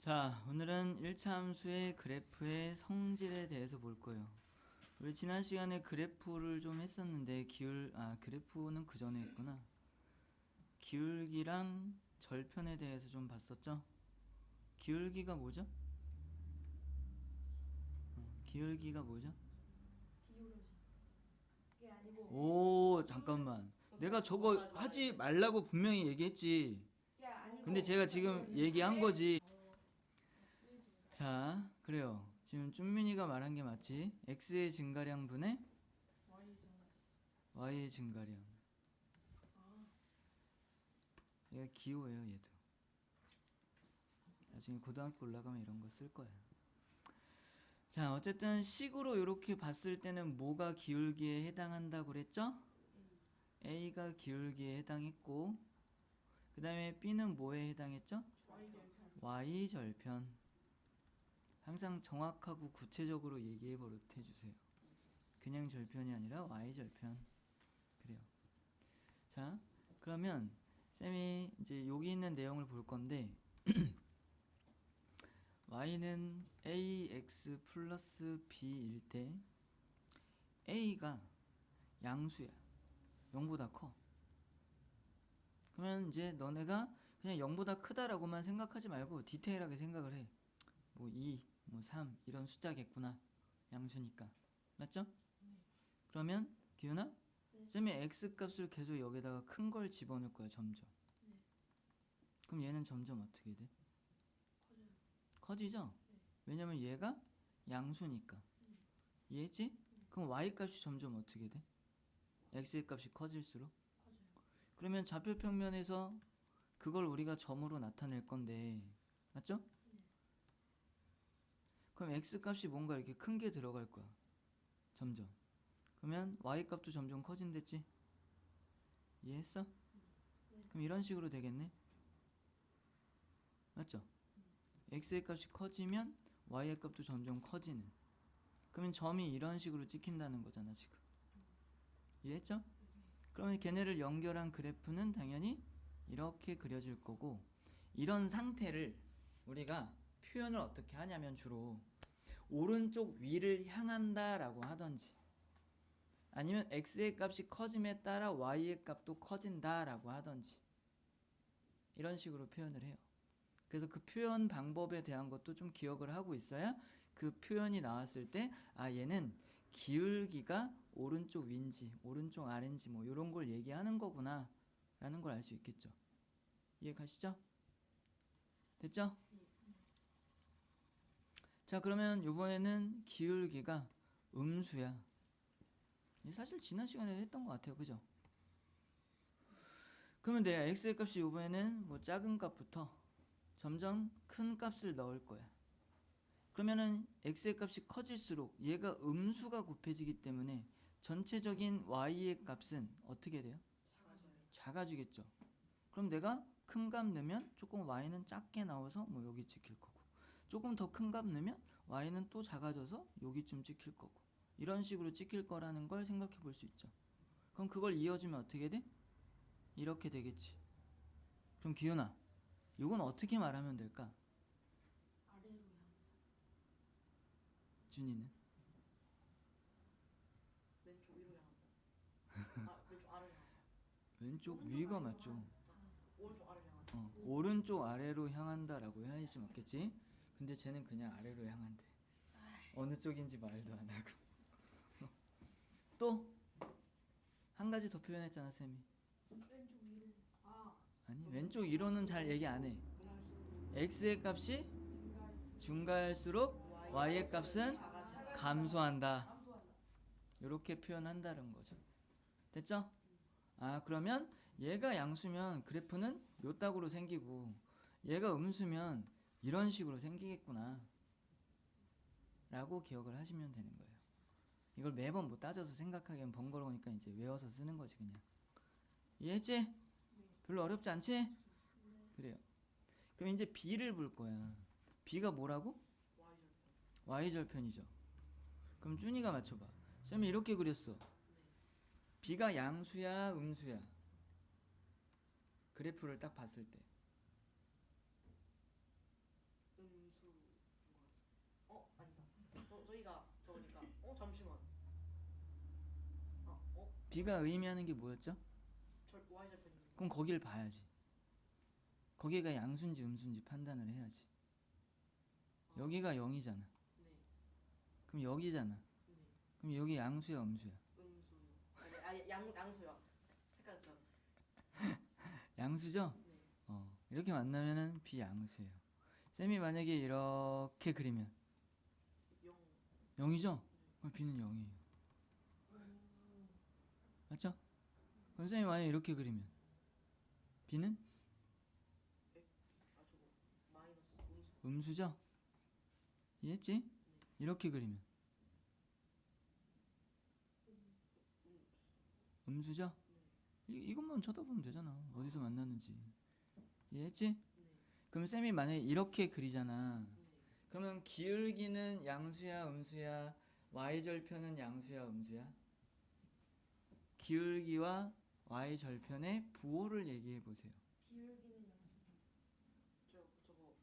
자, 오늘은 1차 함수의 그래프의 성질에 대해서 볼 거예요. 우리 지난 시간에 그래프를 좀 했었는데 그래프는 그 전에 했구나. 기울기랑 절편에 대해서 좀 봤었죠? 기울기가 뭐죠? 기울기가 뭐죠? 그게 아니고 오, 잠깐만. 내가 저거 하지 말라고 분명히 얘기했지. 그게 아니고 근데 제가 지금 얘기한 거지. 자, 그래요. 지금 쭌민이가 말한 게 맞지? x의 증가량 분의 y의 증가량. 얘가 기호예요, 얘도. 나중에 고등학교 올라가면 이런 거 쓸 거야. 자, 어쨌든 식으로 이렇게 봤을 때는 뭐가 기울기에 해당한다고 그랬죠? A가 기울기에 해당했고, 그 다음에 B는 뭐에 해당했죠? Y절편. 항상 정확하고 구체적으로 얘기해 버릇 해주세요. 그냥 절편이 아니라 Y절편. 그래요. 자, 그러면 쌤이 이제 여기 있는 내용을 볼 건데 y는 ax 플러스 b일 때 a가 양수야. 0보다 커. 그러면 이제 너네가 그냥 0보다 크다라고만 생각하지 말고 디테일하게 생각을 해. 뭐 2, 뭐 3 이런 숫자겠구나. 양수니까. 맞죠? 그러면 기훈아, 쌤이 x 값을 계속 여기다가 큰 걸 집어넣을 거야, 점점. 그럼 얘는 점점 어떻게 돼? 커지죠? 왜냐면 얘가 양수니까. 이해했지? 그럼 y 값이 점점 어떻게 돼? x의 값이 커질수록? 그러면 좌표평면에서 그걸 우리가 점으로 나타낼 건데, 맞죠? 그럼 x 값이 뭔가 이렇게 큰 게 들어갈 거야. 점점. 그러면 y 값도 점점 커진댔지? 이해했어? 그럼 이런 식으로 되겠네? 맞죠? x의 값이 커지면 y의 값도 점점 커지는. 그러면 점이 이런 식으로 찍힌다는 거잖아, 지금. 이해했죠? 그러면 걔네를 연결한 그래프는 당연히 이렇게 그려질 거고, 이런 상태를 우리가 표현을 어떻게 하냐면 주로 오른쪽 위를 향한다 라고 하던지, 아니면 x의 값이 커짐에 따라 y의 값도 커진다 라고 하던지, 이런 식으로 표현을 해요. 그래서 그 표현 방법에 대한 것도 좀 기억을 하고 있어야 그 표현이 나왔을 때 얘는 기울기가 오른쪽 위인지 오른쪽 아래인지 뭐 이런 걸 얘기하는 거구나 라는 걸 알 수 있겠죠. 이해 가시죠? 됐죠? 자, 그러면 이번에는 기울기가 음수야. 사실 지난 시간에 했던 것 같아요. 그죠? 그러면 내가 x의 값이 이번에는 뭐 작은 값부터 점점 큰 값을 넣을 거야. 그러면은 x의 값이 커질수록 얘가 음수가 곱해지기 때문에 전체적인 y의 값은 어떻게 돼요? 작아지겠죠. 그럼 내가 큰 값 넣으면 조금 y는 작게 나와서 뭐 여기 찍힐 거고, 조금 더 큰 값 넣으면 y는 또 작아져서 여기쯤 찍힐 거고, 이런 식으로 찍힐 거라는 걸 생각해 볼 수 있죠. 그럼 그걸 이어주면 어떻게 돼? 이렇게 되겠지. 그럼 기훈아, 이건 어떻게 말하면 될까? 아래로 준이는? 왼쪽 위로 향한다. 왼쪽 아래로 향한다. 왼쪽 위가 맞죠. 오른쪽 아래로 향한다. 오른쪽 아래로 향한다라고 해야지 맞겠지? 근데 쟤는 그냥 아래로 향한대. 어느 쪽인지 말도 안 하고. 또 한 가지 더 표현했잖아, 쌤이. 왼쪽 위로 아니, 왼쪽 위로는 잘 얘기 안 해. x의 값이 증가할수록 y의 값은 감소한다. 이렇게 표현한다는 거죠. 됐죠? 그러면 얘가 양수면 그래프는 요따구로 생기고, 얘가 음수면 이런 식으로 생기겠구나 라고 기억을 하시면 되는 거예요. 이걸 매번 뭐 따져서 생각하기엔 번거로우니까 이제 외워서 쓰는 거지 그냥. 이해했지? 별로 어렵지 않지? 그래요. 그럼 이제 B를 볼 거야. B가 뭐라고? Y절편이죠. 그럼 준이가 맞춰봐. 쌤이 이렇게 그렸어. B가 양수야 음수야? 그래프를 딱 봤을 때 저희가 저거니까. 잠시만. B가 의미하는 게 뭐였죠? Y 절편이. 그럼 거기를 봐야지. 거기가 양수인지 음수인지 판단을 해야지. 여기가 0이잖아. 네. 그럼 여기잖아. 네. 그럼 여기 양수야 음수야? 음수요. 양수요. 헷갈렸어요. 양수죠? 네. 이렇게 만나면은 비양수예요. 쌤이 만약에 이렇게 그리면 0이죠? 그럼 B는 0이에요. 맞죠? 그럼 쌤이 만약에 이렇게 그리면 B는 저거 마이너스 음수. 음수죠? 이해했지? 이렇게 그리면 음수죠? 이것만 쳐다보면 되잖아. 어디서 만났는지. 이해했지? 그럼 쌤이 만약에 이렇게 그리잖아. 그러면 기울기는 양수야 음수야? y절편은 양수야 음수야? 기울기와 y절편의 부호를 얘기해 보세요. 기울기는 양수. 저거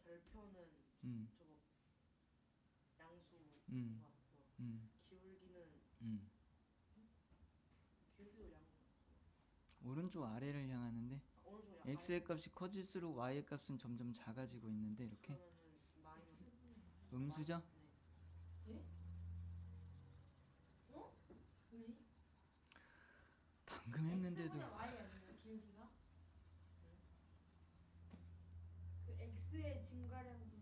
절편은 음. 저거 양수. 음. 같고요. 음. 기울기도 양수. 오른쪽 아래를 향하는데 오른쪽 x의 값이 커질수록 y의 값은 점점 작아지고 있는데 이렇게 그러면은 마이너스. 음수죠? 네. 뭐지? 방금 했는데도 X분의 Y 아니에요? 기울기가? 그 X의 증가량분의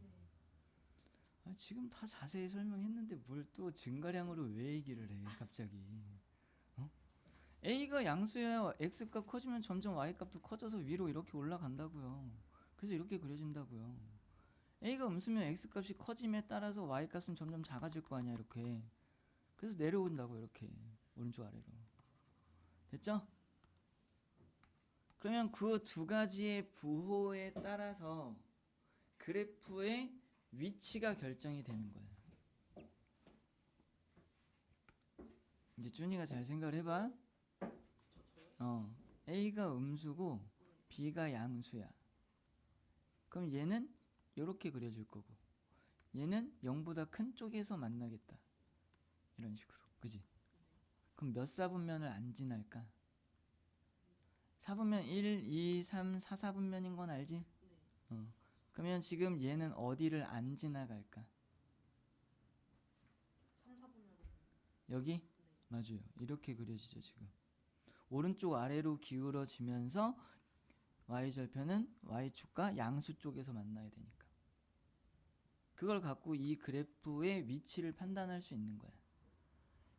지금 다 자세히 설명했는데 뭘 또 증가량으로 왜 얘기를 해 갑자기. A가 양수야 x값 커지면 점점 y값도 커져서 위로 이렇게 올라간다고요. 그래서 이렇게 그려진다고요. A가 음수면 x값이 커짐에 따라서 y값은 점점 작아질 거 아니야 이렇게. 그래서 내려온다고 이렇게 오른쪽 아래로. 됐죠? 그러면 그 두 가지의 부호에 따라서 그래프의 위치가 결정이 되는 거예요. 이제 준이가 잘 생각을 해봐. A가 음수고 B가 양수야. 그럼 얘는 이렇게 그려줄 거고 얘는 0보다 큰 쪽에서 만나겠다. 이런 식으로. 그지? 그럼 몇 사분면을 안 지날까? 4분면 1, 2, 3, 4, 4분면인 건 알지? 그러면 지금 얘는 어디를 안 지나갈까? 3, 4분면. 여기? 맞아요. 이렇게 그려지죠 지금. 오른쪽 아래로 기울어지면서 y절편은 y축과 양수 쪽에서 만나야 되니까. 그걸 갖고 이 그래프의 위치를 판단할 수 있는 거야.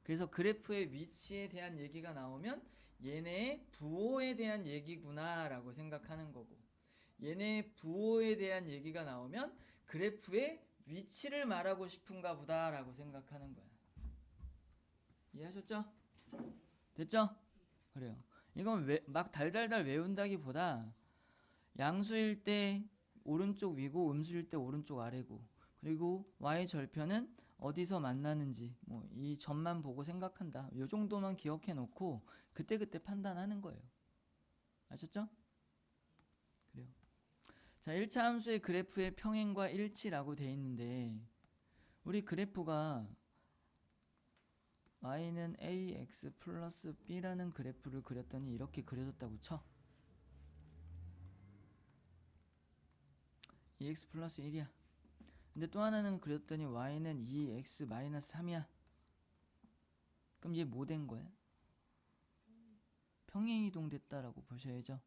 그래서 그래프의 위치에 대한 얘기가 나오면 얘네의 부호에 대한 얘기구나 라고 생각하는 거고, 얘네의 부호에 대한 얘기가 나오면 그래프의 위치를 말하고 싶은가 보다 라고 생각하는 거야. 이해하셨죠? 됐죠? 그래요. 이건 막 달달달 외운다기보다 양수일 때 오른쪽 위고 음수일 때 오른쪽 아래고, 그리고 y절편은 어디서 만나는지 뭐 이 점만 보고 생각한다. 요 정도만 기억해 놓고 그때그때 판단하는 거예요. 아셨죠? 그래요. 자, 1차 함수의 그래프의 평행과 일치라고 돼 있는데 우리 그래프가 y는 ax 플러스 b라는 그래프를 그렸더니 이렇게 그려졌다고 쳐. 2x 플러스 1이야. 근데 또 하나는 그렸더니 y는 2x 마이너스 3이야. 그럼 얘 뭐 된 거야? 평행이동 됐다라고 보셔야죠.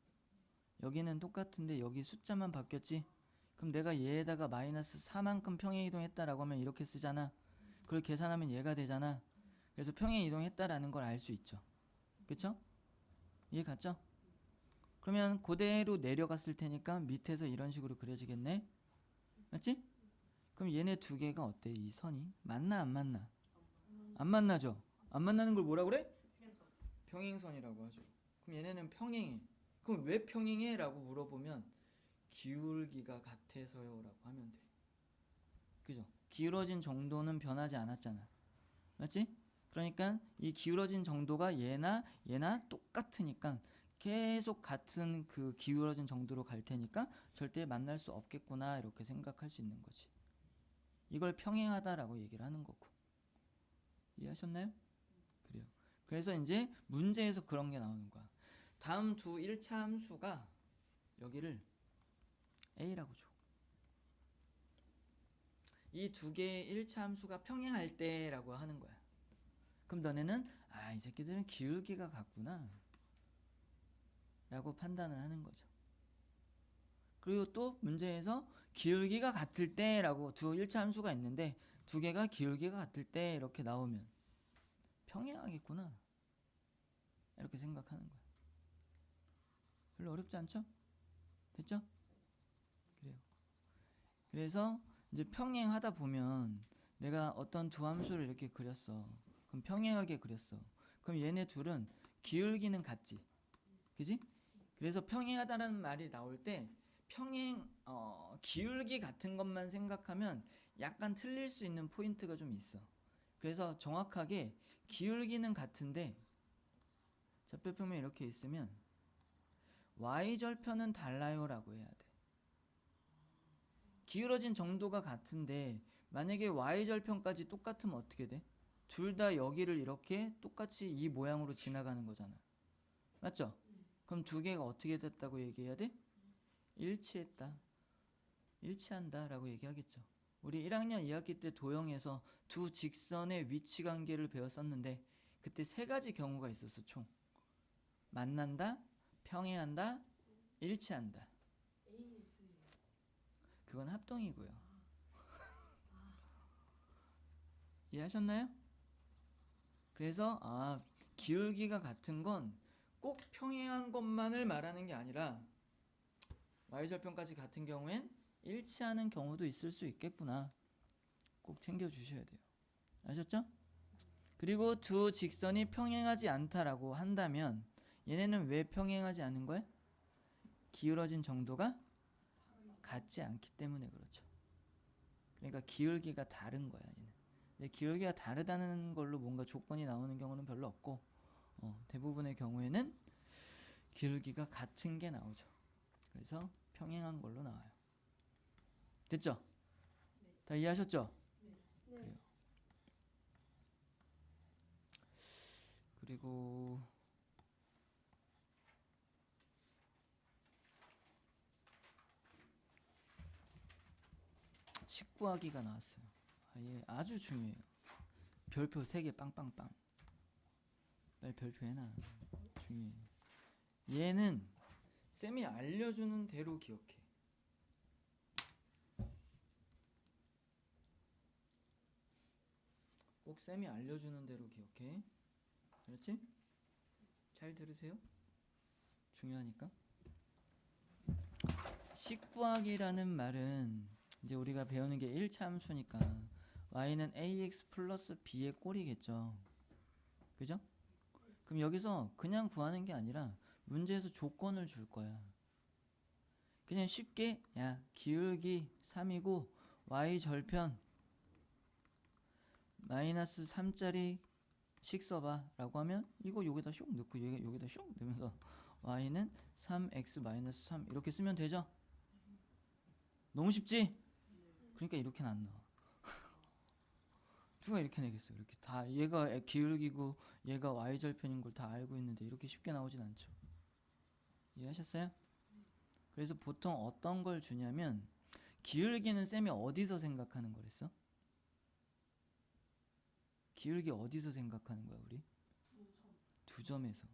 여기는 똑같은데 여기 숫자만 바뀌었지? 그럼 내가 얘에다가 마이너스 4만큼 평행이동했다라고 하면 이렇게 쓰잖아. 그걸 계산하면 얘가 되잖아. 그래서 평행이동했다라는 걸 알 수 있죠. 그쵸? 이해 갔죠? 그러면 그대로 내려갔을 테니까 밑에서 이런 식으로 그려지겠네? 맞지? 그럼 얘네 두 개가 어때? 이 선이 만나 안 만나? 안 만나죠? 안 만나는 걸 뭐라 그래? 평행선이라고 하죠. 그럼 얘네는 평행해. 그럼 왜 평행해? 라고 물어보면 기울기가 같아서요 라고 하면 돼. 그죠? 기울어진 정도는 변하지 않았잖아. 맞지? 그러니까 이 기울어진 정도가 얘나 똑같으니까 계속 같은 그 기울어진 정도로 갈 테니까 절대 만날 수 없겠구나 이렇게 생각할 수 있는 거지. 이걸 평행하다라고 얘기를 하는 거고. 이해하셨나요? 그래요. 그래서 이제 문제에서 그런 게 나오는 거야. 다음 두 1차 함수가 여기를 a라고 줘. 이 두 개의 1차 함수가 평행할 때라고 하는 거야. 그럼 너네는 이 새끼들은 기울기가 같구나 라고 판단을 하는 거죠. 그리고 또 문제에서 기울기가 같을 때라고 두 1차 함수가 있는데 두 개가 기울기가 같을 때 이렇게 나오면 평행하겠구나 이렇게 생각하는 거야. 별로 어렵지 않죠? 됐죠? 그래요. 그래서 이제 평행하다 보면 내가 어떤 두 함수를 이렇게 그렸어. 그럼 평행하게 그렸어. 그럼 얘네 둘은 기울기는 같지. 그지? 그래서 평행하다라는 말이 나올 때 기울기 같은 것만 생각하면 약간 틀릴 수 있는 포인트가 좀 있어. 그래서 정확하게 기울기는 같은데 좌표평면 이렇게 있으면 y절편은 달라요 라고 해야 돼. 기울어진 정도가 같은데 만약에 y절편까지 똑같으면 어떻게 돼? 둘 다 여기를 이렇게 똑같이 이 모양으로 지나가는 거잖아. 맞죠? 그럼 두 개가 어떻게 됐다고 얘기해야 돼? 일치했다. 일치한다 라고 얘기하겠죠. 우리 1학년 2학기 때 도형에서 두 직선의 위치 관계를 배웠었는데 그때 세 가지 경우가 있었어. 총 만난다, 평행한다, 일치한다. 그건 합동이고요. 이해하셨나요? 그래서 기울기가 같은 건 꼭 평행한 것만을 말하는 게 아니라 y절편까지 같은 경우엔 일치하는 경우도 있을 수 있겠구나. 꼭 챙겨주셔야 돼요. 아셨죠? 그리고 두 직선이 평행하지 않다라고 한다면 얘네는 왜 평행하지 않은 거야? 기울어진 정도가 같지 않기 때문에 그렇죠. 그러니까 기울기가 다른 거야. 얘는. 근데 기울기가 다르다는 걸로 뭔가 조건이 나오는 경우는 별로 없고 대부분의 경우에는 기울기가 같은 게 나오죠. 그래서 평행한 걸로 나와요. 됐죠? 다 이해하셨죠? 그래요. 그리고 식구하기가 나왔어요. 얘 아주 중요해요. 별표 3개 빵빵빵. 빨리 별표 해놔. 중요해. 얘는 쌤이 알려주는 대로 기억해. 꼭 쌤이 알려주는 대로 기억해. 그렇지? 잘 들으세요. 중요하니까. 식구하기라는 말은 이제 우리가 배우는 게 1차 함수니까 y는 ax 플러스 b의 꼴이겠죠. 그죠? 그럼 여기서 그냥 구하는 게 아니라 문제에서 조건을 줄 거야. 그냥 쉽게 기울기 3이고 y절편 마이너스 3짜리 식 써봐 라고 하면 이거 여기다 슉 넣고 여기다 슉 넣으면서 y는 3x 마이너스 3 이렇게 쓰면 되죠? 너무 쉽지? 그러니까 이렇게는 안 나와. 누가 이렇게 내겠어? 이렇게 다 얘가 기울기고 얘가 y절편인 걸 다 알고 있는데 이렇게 쉽게 나오진 않죠. 이해하셨어요? 그래서 보통 어떤 걸 주냐면 기울기는 쌤이 어디서 생각하는 거랬어? 기울기 어디서 생각하는 거야 우리? 두 점에서.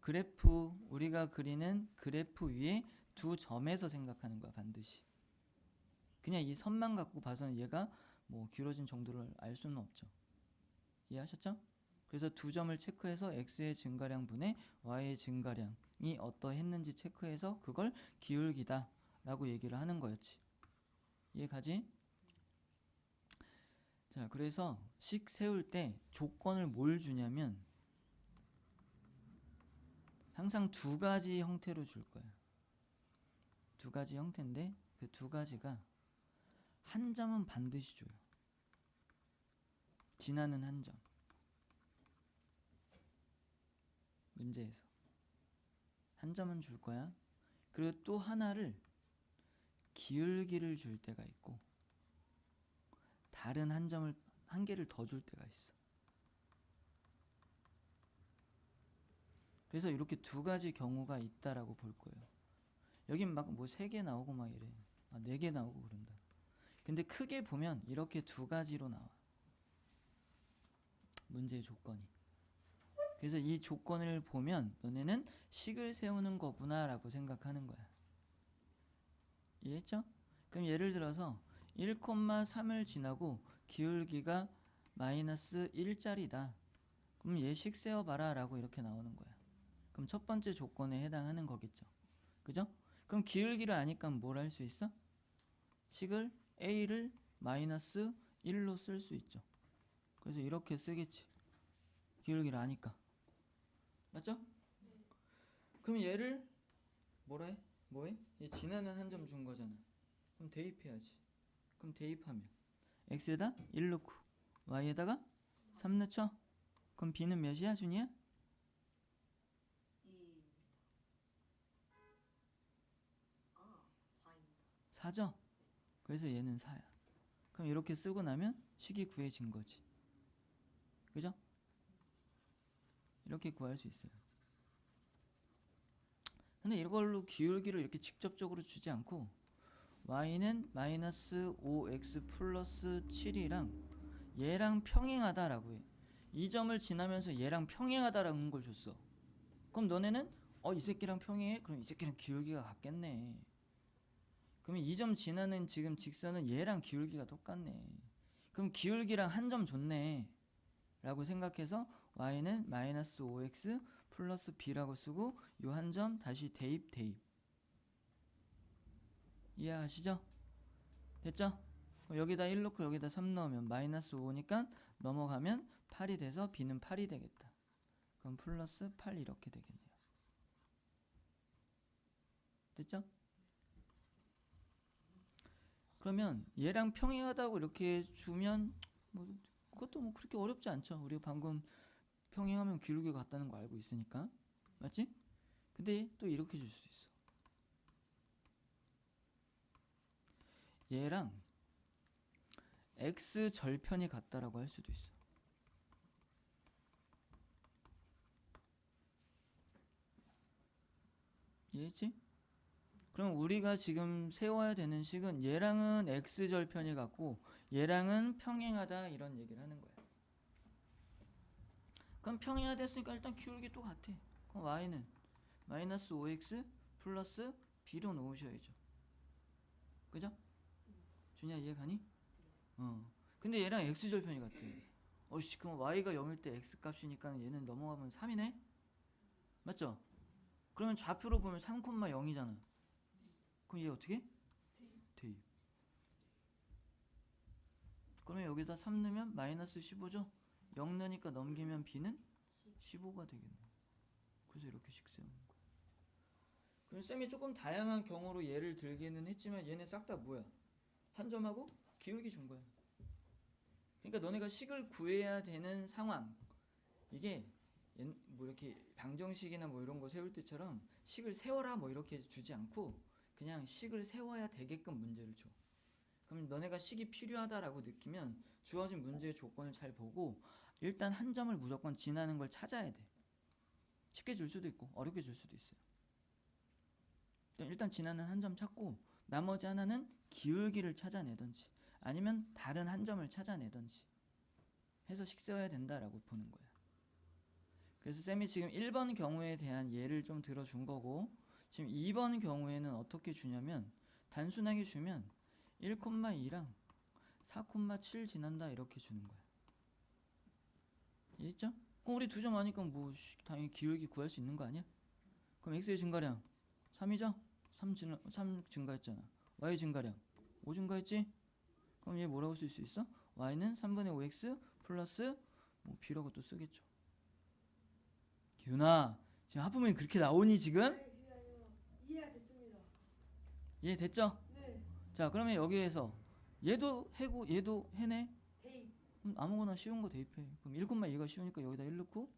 그래프 우리가 그리는 그래프 위에 두 점에서 생각하는 거야 반드시. 그냥 이 선만 갖고 봐서는 얘가 뭐 기울어진 정도를 알 수는 없죠. 이해하셨죠? 그래서 두 점을 체크해서 x의 증가량 분의 y의 증가량이 어떠했는지 체크해서 그걸 기울기다 라고 얘기를 하는 거였지. 이해가지? 자, 그래서 식 세울 때 조건을 뭘 주냐면 항상 두 가지 형태로 줄 거야. 두 가지 형태인데 그 두 가지가 한 점은 반드시 줘요. 지나는 한 점. 문제에서 한 점은 줄 거야. 그리고 또 하나를 기울기를 줄 때가 있고 다른 한 개를 더 줄 때가 있어. 그래서 이렇게 두 가지 경우가 있다라고 볼 거예요. 여긴 막 뭐 3개 나오고 막 이래. 4개 나오고 그런다. 근데 크게 보면 이렇게 두 가지로 나와. 문제의 조건이. 그래서 이 조건을 보면 너네는 식을 세우는 거구나라고 생각하는 거야. 이해했죠? 그럼 예를 들어서 1,3을 지나고 기울기가 마이너스 1짜리다. 그럼 얘 식 세워봐라 라고 이렇게 나오는 거야. 그럼 첫 번째 조건에 해당하는 거겠죠. 그죠? 그럼 기울기를 아니까 뭘 할 수 있어? 식을 a를 마이너스 1로 쓸 수 있죠. 그래서 이렇게 쓰겠지. 기울기를 아니까. 맞죠? 그럼 얘를 뭐라 해? 뭐해? 얘 지나는 한 점 준 거잖아. 그럼 대입해야지. 그럼 대입하면 x에다 1 넣고 y에다가 3 넣죠? 그럼 b는 몇이야 준이야? 4죠? 그래서 얘는 4야. 그럼 이렇게 쓰고 나면 식이 구해진 거지. 그죠? 이렇게 구할 수 있어요. 근데 이걸로 기울기를 이렇게 직접적으로 주지 않고 y는 마이너스 5x 플러스 7이랑 얘랑 평행하다라고 해. 이 점을 지나면서 얘랑 평행하다라는 걸 줬어. 그럼 너네는 이 새끼랑 평행해? 그럼 이 새끼랑 기울기가 같겠네. 그러면 이 점 지나는 지금 직선은 얘랑 기울기가 똑같네. 그럼 기울기랑 한 점 줬네 라고 생각해서 y는 마이너스 5x 플러스 b라고 쓰고 요 한 점 다시 대입 이해하시죠? 됐죠? 그럼 여기다 1 넣고 여기다 3 넣으면 마이너스 5니까 넘어가면 8이 돼서 b는 8이 되겠다. 그럼 플러스 8 이렇게 되겠네요. 됐죠? 그러면 얘랑 평행하다고 이렇게 주면 뭐 그것도 뭐 그렇게 어렵지 않죠. 우리가 방금 평행하면 기울기가 같다는 거 알고 있으니까. 맞지? 근데 또 이렇게 줄 수 있어. 얘랑 x 절편이 같다라고 할 수도 있어. 이해했지? 그럼 우리가 지금 세워야 되는 식은 얘랑은 x 절편이 같고 얘랑은 평행하다 이런 얘기를 하는 거야. 그럼 평행하다 했으니까 일단 기울기 또 같아. 그럼 y는 마이너스 5x 플러스 b로 놓으셔야죠. 그죠? 준이야 이해 가니? 근데 얘랑 x 절편이 같아. 어씨 그럼 y가 0일 때 x 값이니까 얘는 넘어가면 3이네? 맞죠? 그러면 좌표로 보면 3,0이잖아. 그럼 얘 어떻게? 대입. 그러면 여기다 3 넣으면 마이너스 15죠? 0 넣으니까 넘기면 b는 15가 되겠네. 그래서 이렇게 식 세우는 거야. 그럼 쌤이 조금 다양한 경우로 예를 들기는 했지만 얘네 싹 다 뭐야? 한 점하고 기울기 준 거야. 그러니까 너네가 식을 구해야 되는 상황. 이게 뭐 이렇게 방정식이나 뭐 이런 거 세울 때처럼 식을 세워라 뭐 이렇게 주지 않고 그냥 식을 세워야 되게끔 문제를 줘. 그럼 너네가 식이 필요하다라고 느끼면 주어진 문제의 조건을 잘 보고 일단 한 점을 무조건 지나는 걸 찾아야 돼. 쉽게 줄 수도 있고 어렵게 줄 수도 있어요. 일단 지나는 한 점 찾고 나머지 하나는 기울기를 찾아내든지 아니면 다른 한 점을 찾아내든지 해서 식 세워야 된다라고 보는 거야. 그래서 쌤이 지금 1번 경우에 대한 예를 좀 들어준 거고 지금 2번 경우에는 어떻게 주냐면 단순하게 주면 1,2랑 4,7 지난다 이렇게 주는 거야. 이해했죠? 그럼 우리 두 점 아니까 뭐 당연히 기울기 구할 수 있는 거 아니야? 그럼 x의 증가량 3이죠? 3 증가했잖아. y 증가량 5 증가했지? 그럼 얘 뭐라고 쓸 수 있어? y는 3분의 5x 플러스 뭐 b라고 또 쓰겠죠. 기훈아 지금 하품이 그렇게 나오니 지금? 이해가 됐습니다. 이해 됐죠? 네. 자 그러면 여기에서 얘도 해고 얘도 해네? 대입. 아무거나 쉬운 거 대입해. 그럼 1,2가 쉬우니까 여기다 1 넣고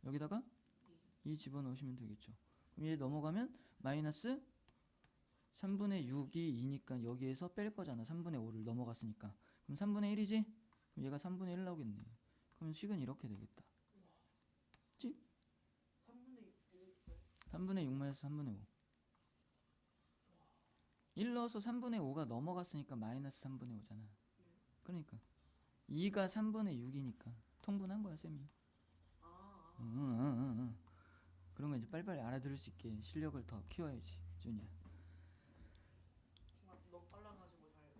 여기다가 2 집어넣으시면 되겠죠. 그럼 얘 넘어가면 마이너스 3분의 6이 2니까 여기에서 뺄 거잖아. 3분의 5를 넘어갔으니까. 그럼 3분의 1이지? 그럼 얘가 3분의 1 나오겠네. 그럼 식은 이렇게 되겠다. 그치? 3분의 6 마이너스 3분의 5. 1 넣어서 3분의 5가 넘어갔으니까 마이너스 3분의 5잖아. 그러니까 2가 3분의 6이니까 통분한 거야, 쌤이. 응. 그런 거 이제 빨리빨리 알아들을 수 있게 실력을 더 키워야지, 준이야. 정말 너무 빨라가지고 잘.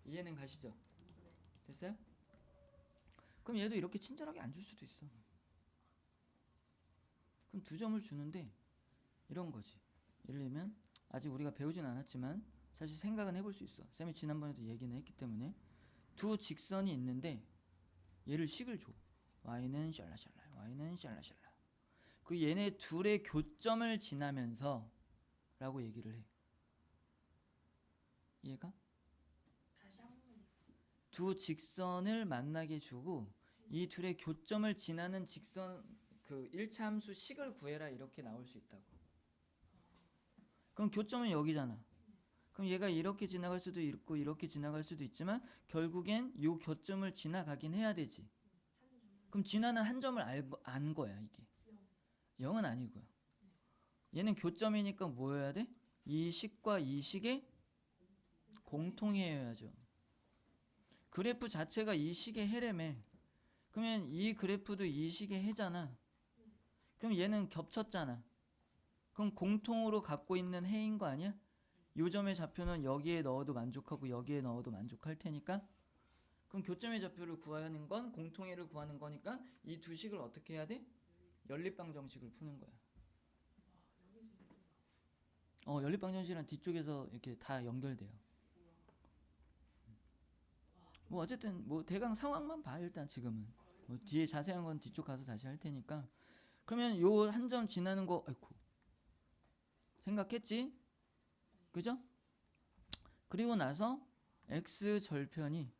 이해는 가시죠? 네. 됐어요? 그럼 얘도 이렇게 친절하게 안 줄 수도 있어. 그럼 2점을 주는데 이런 거지. 예를 들면 아직 우리가 배우진 않았지만 사실 생각은 해볼 수 있어. 쌤이 지난번에도 얘기는 했기 때문에 두 직선이 있는데 얘를 식을 줘. y는 샬라샬라, y는 샬라샬라. 그 얘네 둘의 교점을 지나면서 라고 얘기를 해. 이해가? 다시 한 번. 두 직선을 만나게 주고 이 둘의 교점을 지나는 직선 그 1차 함수 식을 구해라 이렇게 나올 수 있다고. 그럼 교점은 여기잖아. 그럼 얘가 이렇게 지나갈 수도 있고 이렇게 지나갈 수도 있지만 결국엔 요 교점을 지나가긴 해야 되지. 그럼 지나는 한 점을 안 거야 이게. 0은 아니고요. 얘는 교점이니까 뭐여야 돼? 이 식과 이 식의 공통이어야죠. 그래프 자체가 이 식의 해래매. 그러면 이 그래프도 이 식의 해잖아. 그럼 얘는 겹쳤잖아. 그럼 공통으로 갖고 있는 해인 거 아니야? 요 점의 좌표는 여기에 넣어도 만족하고 여기에 넣어도 만족할 테니까 그럼 교점의 좌표를 구하는 건 공통해를 구하는 거니까 이 두 식을 어떻게 해야 돼? 연립방정식을 푸는 거야. 연립방정식이란 뒤쪽에서 이렇게 다 연결돼요. 뭐 어쨌든 뭐 대강 상황만 봐 일단 지금은. 뭐 뒤에 자세한 건 뒤쪽 가서 다시 할 테니까. 그러면 요 한 점 지나는 거 아이고 생각했지? 그죠? 그리고 나서 x 절편이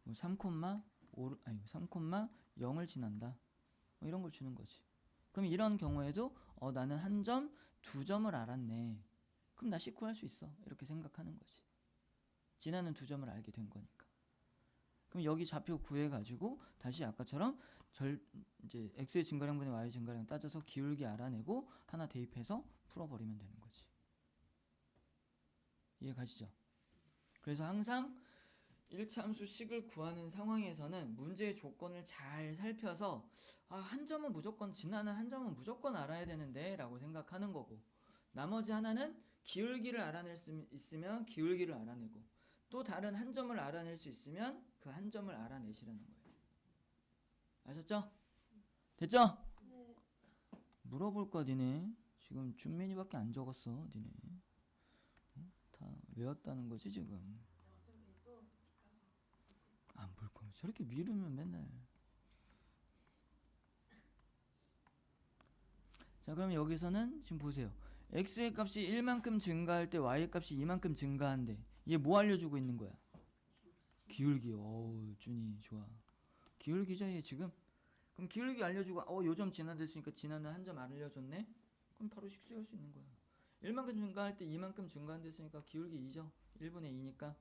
뭐 3,0을 지난다. 뭐 이런 걸 주는 거지. 그럼 이런 경우에도 나는 한 점, 두 점을 알았네. 그럼 나 식 구할 수 있어. 이렇게 생각하는 거지. 지나는 두 점을 알게 된 거니까. 그럼 여기 좌표 구해가지고 다시 아까처럼 이제 x의 증가량분의 y의 증가량 따져서 기울기 알아내고 하나 대입해서 풀어버리면 되는 거지. 이해 가시죠? 그래서 항상 1차 함수 식을 구하는 상황에서는 문제의 조건을 잘 살펴서 한 점은 무조건 지나는 한 점은 무조건 알아야 되는데 라고 생각하는 거고 나머지 하나는 기울기를 알아낼 수 있으면 기울기를 알아내고 또 다른 한 점을 알아낼 수 있으면 그 한 점을 알아내시라는 거예요. 아셨죠? 됐죠? 네. 물어볼 거야 니네. 지금 준민이밖에 안 적었어 니네. 다 외웠다는 거지 지금. 안 볼 거면 저렇게 미루면 맨날. 자 그럼 여기서는 지금 보세요. x의 값이 1만큼 증가할 때 y의 값이 2만큼 증가한대. 얘 뭐 알려주고 있는 거야? 기울기. 어우 준이 좋아. 기울기죠 얘 지금. 그럼 기울기 알려주고 요점 지나됐으니까 지나는 한 점 알려줬네. 그럼 바로 식수할 수 있는 거야. 1만큼 증가할 때 2만큼 증가한댔으니까 기울기 2죠. 1분의 2니까.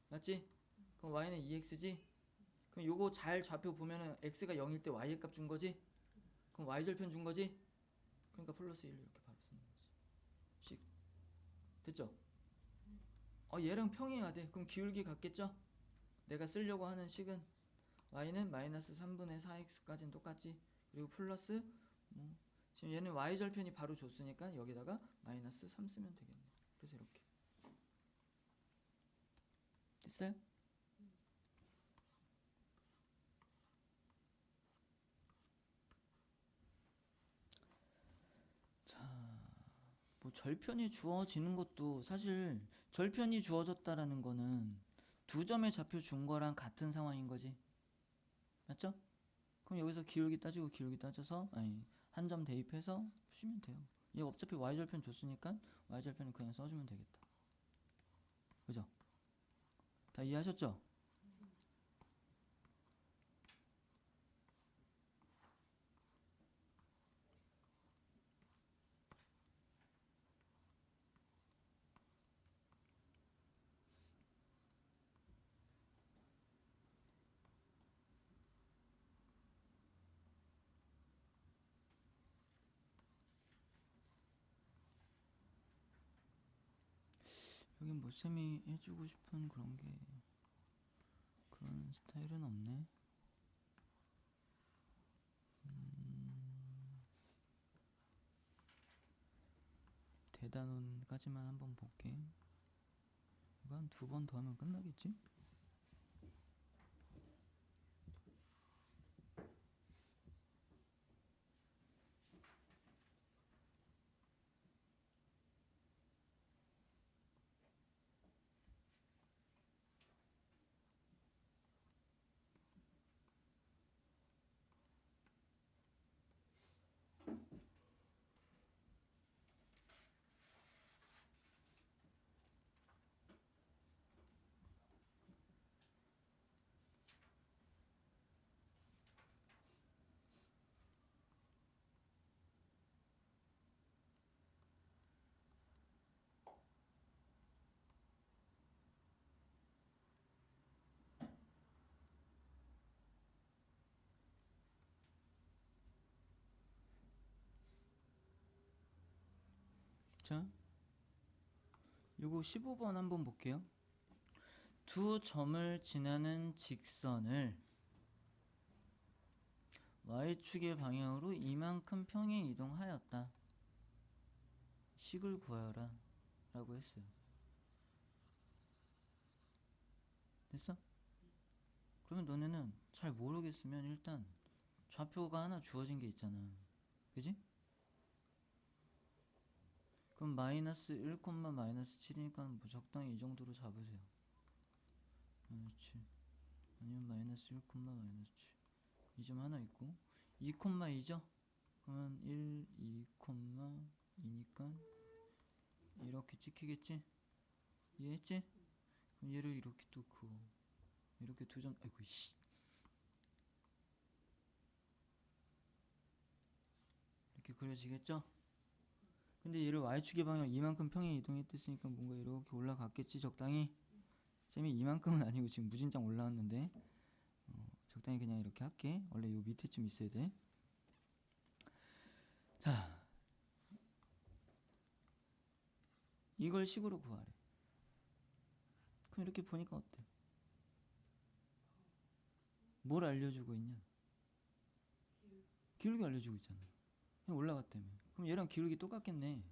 맞지? 그럼 y는 2x지? 그럼 요거 잘 좌표 보면은 x가 0일 때 y의 값 준 거지? 그럼 y절편 준 거지? 그러니까 플러스 1 이렇게 바로 쓰는 거지. 식. 됐죠? 얘랑 평행해야 돼. 그럼 기울기 같겠죠? 내가 쓰려고 하는 식은 y는 마이너스 3분의 4x까지는 똑같지? 그리고 플러스 지금 얘는 y절편이 바로 줬으니까 여기다가 마이너스 3 쓰면 되겠네. 그래서 이렇게. 됐어요? 뭐 절편이 주어지는 것도 사실 절편이 주어졌다라는 거는 두 점의 좌표 준 거랑 같은 상황인 거지. 맞죠? 그럼 여기서 기울기 따지고 기울기 따져서 한 점 대입해서 푸시면 돼요. 얘 어차피 y절편 줬으니까 y절편을 그냥 써주면 되겠다. 그죠? 다 이해하셨죠? 쌤이 해주고 싶은 그런 게 그런 스타일은 없네. 대단원까지만 한번 볼게. 이거 한 2번 더 하면 끝나겠지? 자, 요거 15번 한번 볼게요. 두 점을 지나는 직선을 y축의 방향으로 이만큼 평행 이동하였다. 식을 구하여라 라고 했어요. 됐어? 그러면 너네는 잘 모르겠으면 일단 좌표가 하나 주어진 게 있잖아. 그지? 그럼 마이너스 1, 마이너스 7이니까 뭐 적당히 이 정도로 잡으세요. 마이너스 7 아니면 마이너스 1, 마이너스 7 이 점 하나 있고 2, 2죠? 그러면 1, 2, 2니까 이렇게 찍히겠지? 이해했지? 그럼 얘를 이렇게 또 그어 이렇게 두 점 아이고 씨 이렇게 그려지겠죠? 근데 얘를 y축의 방향 이만큼 평행 이동했댔으니까 뭔가 이렇게 올라갔겠지 적당히. 쌤이 이만큼은 아니고 지금 무진장 올라왔는데 적당히 그냥 이렇게 할게. 원래 요 밑에쯤 있어야 돼. 자, 이걸 식으로 구하래. 그럼 이렇게 보니까 어때? 뭘 알려주고 있냐? 기울기 알려주고 있잖아. 그냥 올라갔다며. 그럼 얘랑 기울기 똑같겠네.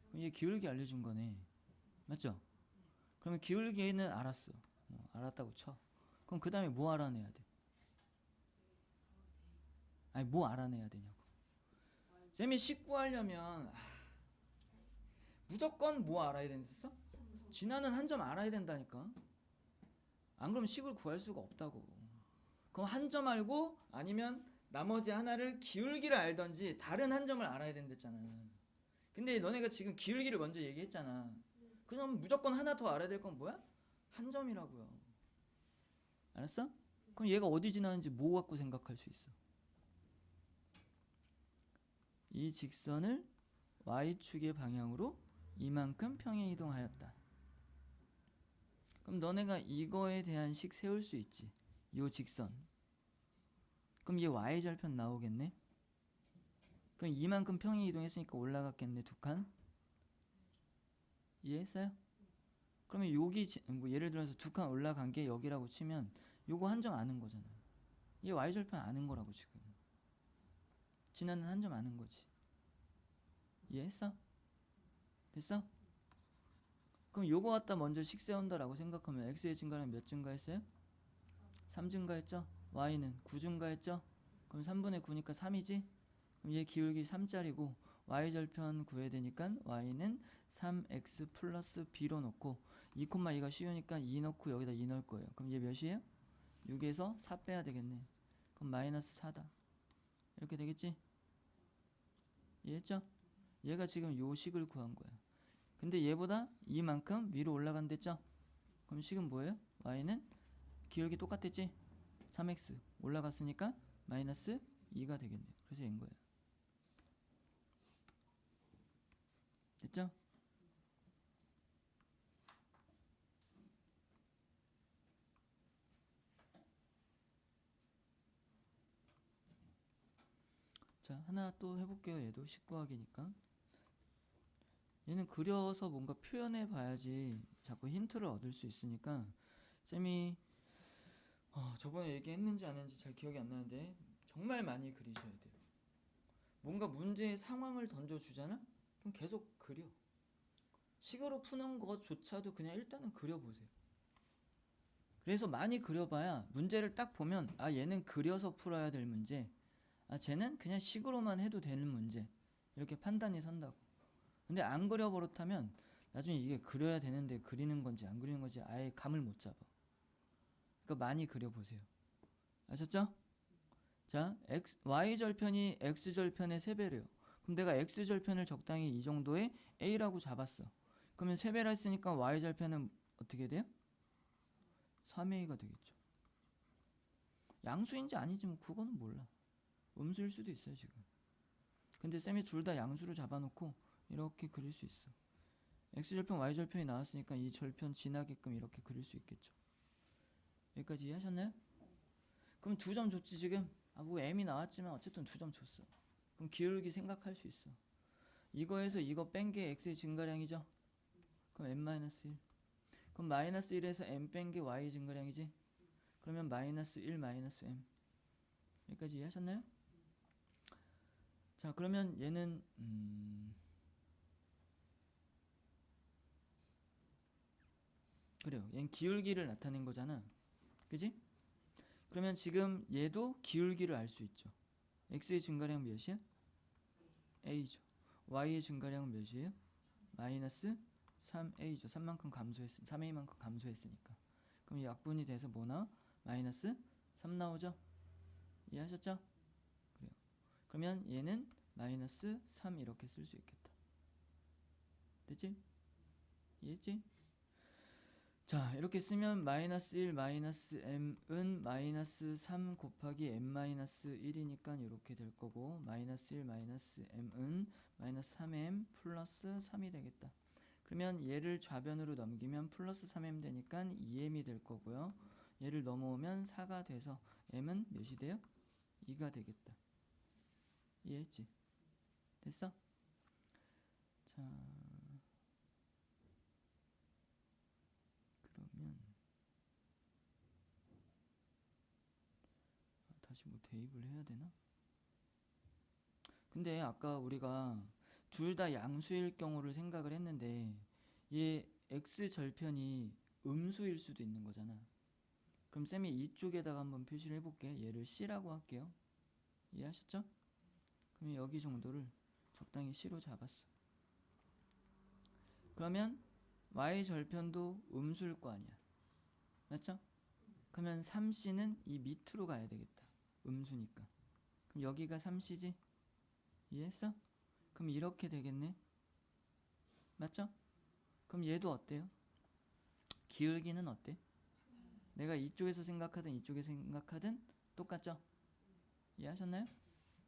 그럼 얘 기울기 알려준 거네. 맞죠? 그러면 기울기는 알았어. 알았다고 쳐. 그럼 그 다음에 뭐 알아내야 돼? 아니 뭐 알아내야 되냐고. 쌤이 식 구하려면 무조건 뭐 알아야 된댔어? 지나는 한 점 알아야 된다니까. 안 그러면 식을 구할 수가 없다고. 그럼 한 점 알고 아니면 나머지 하나를 기울기를 알던지 다른 한 점을 알아야 된댔잖아. 근데 너네가 지금 기울기를 먼저 얘기했잖아. 그럼 무조건 하나 더 알아야 될 건 뭐야? 한 점이라고요. 알았어? 그럼 얘가 어디 지나는지 뭐 갖고 생각할 수 있어? 이 직선을 y축의 방향으로 이만큼 평행 이동하였다. 그럼 너네가 이거에 대한 식 세울 수 있지. 요 직선. 그럼 얘 y절편 나오겠네. 그럼 이만큼 평행 이동했으니까 올라갔겠네. 두 칸. 이해했어요? 그러면 여기 뭐 예를 들어서 두 칸 올라간 게 여기라고 치면 요거 한 점 아는 거잖아. 얘 y절편 아는 거라고 지금. 지나는 한 점 아는 거지. 이해했어? 됐어? 그럼 요거 갖다 먼저 식 세운다라고 생각하면 x의 증가는 몇 증가했어요? 3 증가했죠? y는 9 증가했죠? 그럼 3분의 9니까 3이지? 그럼 얘 기울기 3짜리고 y절편 구해야 되니까 y는 3x 플러스 b로 놓고 2,2가 쉬우니까 2 넣고 여기다 2 넣을 거예요. 그럼 얘 몇이에요? 6에서 4 빼야 되겠네. 그럼 마이너스 4다. 이렇게 되겠지? 이해했죠? 얘가 지금 요 식을 구한 거야. 근데 얘보다 이만큼 위로 올라간댔죠? 그럼 식은 뭐예요? y는 기울기 똑같았지? 3x 올라갔으니까 마이너스 2가 되겠네. 그래서 얘인 거야. 됐죠? 자, 하나 또 해볼게요. 얘도 식 구하기니까. 얘는 그려서 뭔가 표현해 봐야지 자꾸 힌트를 얻을 수 있으니까 쌤이 저번에 얘기했는지 안 했는지 잘 기억이 안 나는데 정말 많이 그리셔야 돼요. 뭔가 문제의 상황을 던져주잖아? 그럼 계속 그려. 식으로 푸는 것조차도 그냥 일단은 그려보세요. 그래서 많이 그려봐야 문제를 딱 보면 아 얘는 그려서 풀어야 될 문제, 아 쟤는 그냥 식으로만 해도 되는 문제, 이렇게 판단이 선다고. 근데 안 그려버릇하면 나중에 이게 그려야 되는데 그리는 건지 안 그리는 건지 아예 감을 못 잡아. 그러니까 많이 그려보세요. 아셨죠? 자, y절편이 x절편의 3배래요. 그럼 내가 x절편을 적당히 이 정도의 a라고 잡았어. 그러면 3배라 했으니까 y절편은 어떻게 돼요? 3a가 되겠죠. 양수인지 아니지 뭐 그거는 몰라. 음수일 수도 있어요 지금. 근데 쌤이 둘 다 양수로 잡아놓고 이렇게 그릴 수 있어. x절편 y절편이 나왔으니까 이 절편 지나게끔 이렇게 그릴 수 있겠죠. 여기까지 이해하셨나요? 그럼 2점 줬지 지금. 뭐 m이 나왔지만 어쨌든 2점 줬어. 그럼 기울기 생각할 수 있어. 이거에서 이거 뺀 게 x의 증가량이죠. 그럼 m-1. 그럼 -1에서 m 뺀 게 y 증가량이지. 그러면 -1 -m. 여기까지 이해하셨나요? 자 그러면 얘는 그래요. 얘는 기울기를 나타낸 거잖아. 그지? 그러면 지금 얘도 기울기를 알 수 있죠. x의 증가량 몇이야? a죠. y의 증가량은 몇이에요? -3a죠. 3만큼 감소했으니 3a만큼 감소했으니까. 그럼 이 약분이 돼서 뭐 나와? -3 나오죠? 이해하셨죠? 그래요. 그러면 얘는 -3 이렇게 쓸 수 있겠다. 됐지? 이해했지? 자 이렇게 쓰면 -1 -m은 -3 곱하기 m-1이니까 이렇게 될 거고, -1 -m은 -3m 플러스 3이 되겠다. 그러면 얘를 좌변으로 넘기면 플러스 3m 되니까 2m이 될 거고요. 얘를 넘어오면 4가 돼서 m은 몇이 돼요? 2가 되겠다. 이해했지? 됐어? 자 그러면 다시 뭐 대입을 해야 되나? 근데 아까 우리가 둘 다 양수일 경우를 생각을 했는데 얘 x절편이 음수일 수도 있는 거잖아. 그럼 쌤이 이쪽에다가 한번 표시를 해볼게. 얘를 c라고 할게요. 이해하셨죠? 그럼 여기 정도를 적당히 c로 잡았어. 그러면 y절편도 음수일 거 아니야. 맞죠? 그러면 3c는 이 밑으로 가야 되겠다. 음수니까. 그럼 여기가 3c지? 이해했어? 그럼 이렇게 되겠네. 맞죠? 그럼 얘도 어때요? 기울기는 어때? 내가 이쪽에서 생각하든 이쪽에서 생각하든 똑같죠? 이해하셨나요?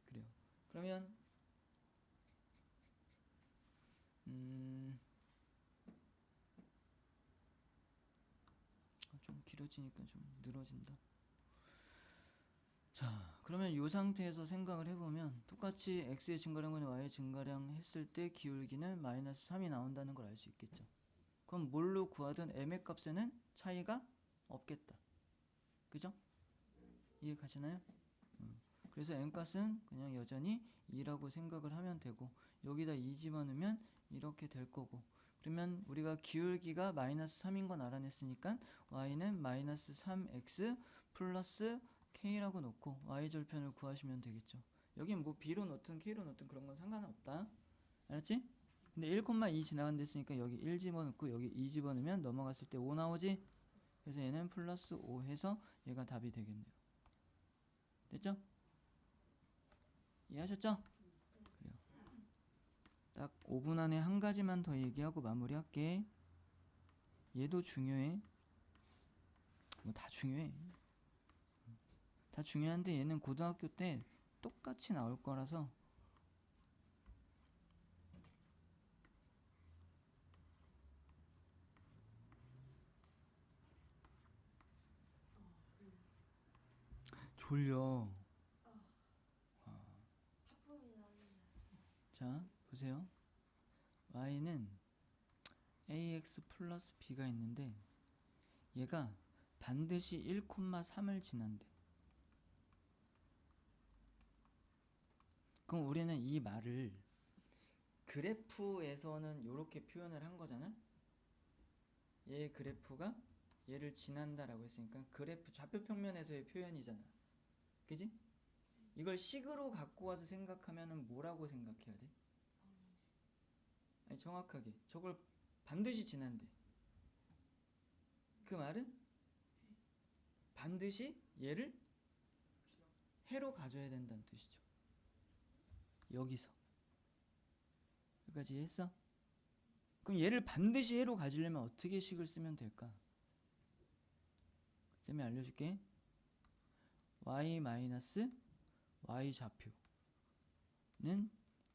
그래요. 그러면 좀 길어지니까 좀 늘어진다. 자 그러면 이 상태에서 생각을 해보면 똑같이 x의 증가량분의 y의 증가량 했을 때 기울기는 -3이 나온다는 걸 알 수 있겠죠. 그럼 뭘로 구하든 m의 값에는 차이가 없겠다. 그죠? 이해 가시나요? 그래서 m값은 그냥 여전히 2라고 생각을 하면 되고, 여기다 2 집어넣으면 이렇게 될 거고, 그러면 우리가 기울기가 -3인 건 알아냈으니까 y는 -3x 플러스 k라고 놓고 y절편을 구하시면 되겠죠. 여긴 뭐 b로 넣든 k로 넣든 그런 건 상관은 없다. 알았지? 근데 1,2 지나간 데있으니까 여기 1 집어넣고 여기 2 집어넣으면 넘어갔을 때 5 나오지? 그래서 얘는 플러스 5 해서 얘가 답이 되겠네요. 됐죠? 이해하셨죠? 그래요. 딱 5분 안에 한 가지만 더 얘기하고 마무리할게. 얘도 중요해. 뭐 다 중요해. 다 중요한데 얘는 고등학교 때 똑같이 나올 거라서 졸려. 하품이 나는데. 자 보세요. y는 ax 플러스 b가 있는데 얘가 반드시 1,3을 지난대. 그럼 우리는 이 말을 그래프에서는 이렇게 표현을 한 거잖아. 얘의 그래프가 얘를 지난다라고 했으니까 그래프 좌표 평면에서의 표현이잖아. 그지? 이걸 식으로 갖고 와서 생각하면은 뭐라고 생각해야 돼? 아니 정확하게 저걸 반드시 지난대. 그 말은 반드시 얘를 해로 가져야 된다는 뜻이죠. 여기서 여기까지 했어? 그럼 얘를 반드시 해로 가지려면 어떻게 식을 쓰면 될까? 쌤이 알려줄게. y 마이너스 y 좌표는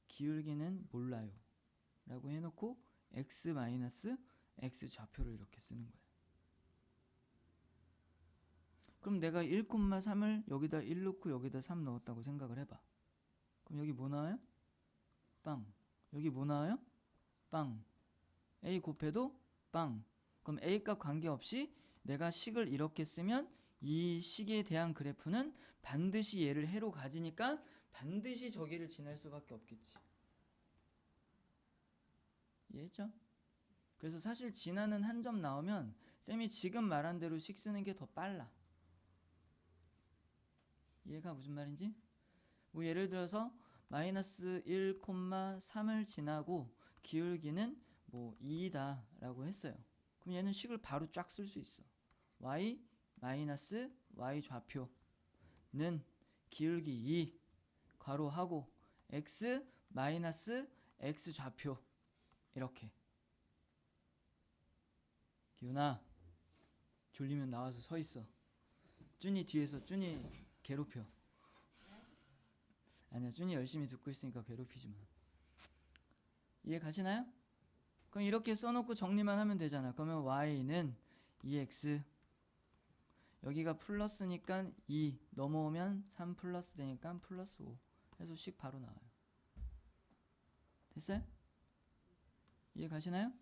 기울기는 몰라요 라고 해놓고 x 마이너스 x 좌표를 이렇게 쓰는 거야. 그럼 내가 1,3을 여기다 1 넣고 여기다 3 넣었다고 생각을 해봐. 그럼 여기 뭐 나와요? 빵. 여기 뭐 나와요? 빵. a 곱해도 빵. 그럼 a 값 관계없이 내가 식을 이렇게 쓰면 이 식에 대한 그래프는 반드시 얘를 해로 가지니까 반드시 저기를 지날 수밖에 없겠지. 이해했죠? 그래서 사실 지나는 한 점 나오면 쌤이 지금 말한 대로 식 쓰는 게 더 빨라. 이해가 무슨 말인지? 뭐 예를 들어서 마이너스 1,3을 지나고 기울기는 뭐 2다 라고 했어요. 그럼 얘는 식을 바로 쫙 쓸 수 있어. y 마이너스 y 좌표는 기울기 2 괄호하고 x 마이너스 x 좌표 이렇게. 기훈아 졸리면 나와서 서 있어. 준이 뒤에서 준이 괴롭혀. 아니야, 준이 열심히 듣고 있으니까 괴롭히지 마. 이해 가시나요? 그럼 이렇게 써놓고 정리만 하면 되잖아. 그러면 y는 2x 여기가 플러스니까 2 넘어오면 3 플러스 되니까 플러스 5 해서 식 바로 나와요. 됐어요? 이해 가시나요?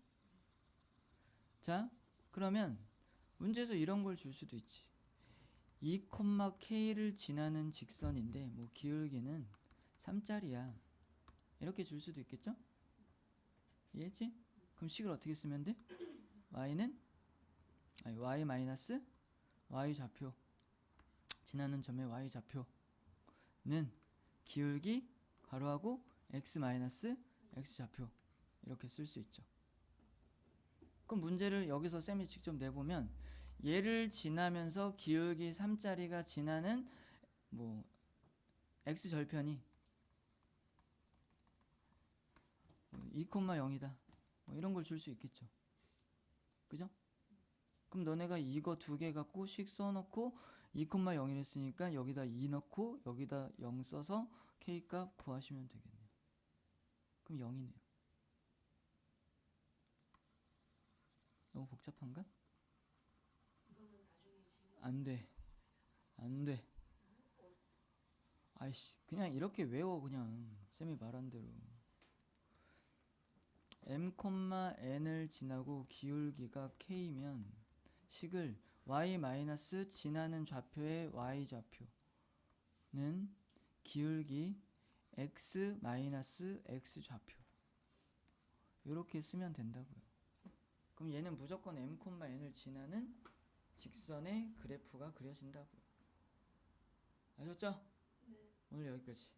자, 그러면 문제에서 이런 걸 줄 수도 있지. 2,k를 지나는 직선인데 뭐 기울기는 3짜리야. 이렇게 줄 수도 있겠죠? 이해했지? 그럼 식을 어떻게 쓰면 돼? y 마이너스 y 좌표 지나는 점의 y 좌표는 기울기 괄호하고 x 마이너스 x 좌표 이렇게 쓸 수 있죠. 그럼 문제를 여기서 쌤이 직접 내보면 얘를 지나면서 기울기 3짜리가 지나는 뭐 x 절편이 2,0이다 뭐 이런 걸 줄 수 있겠죠. 그죠? 그럼 너네가 이거 두 개 갖고 식 써놓고 2,0을 했으니까 여기다 2 넣고 여기다 0 써서 k 값 구하시면 되겠네요. 그럼 0이네요. 너무 복잡한가? 안 돼. 안 돼. 아이씨, 그냥 이렇게 외워. 그냥 쌤이 말한 대로. m,n을 지나고 기울기가 k면 식을 y 마이너스 지나는 좌표의 y 좌표는 기울기 x 마이너스 x 좌표 이렇게 쓰면 된다고요. 그럼 얘는 무조건 m,n을 지나는 직선의 그래프가 그려진다고요. 아셨죠? 네. 오늘 여기까지.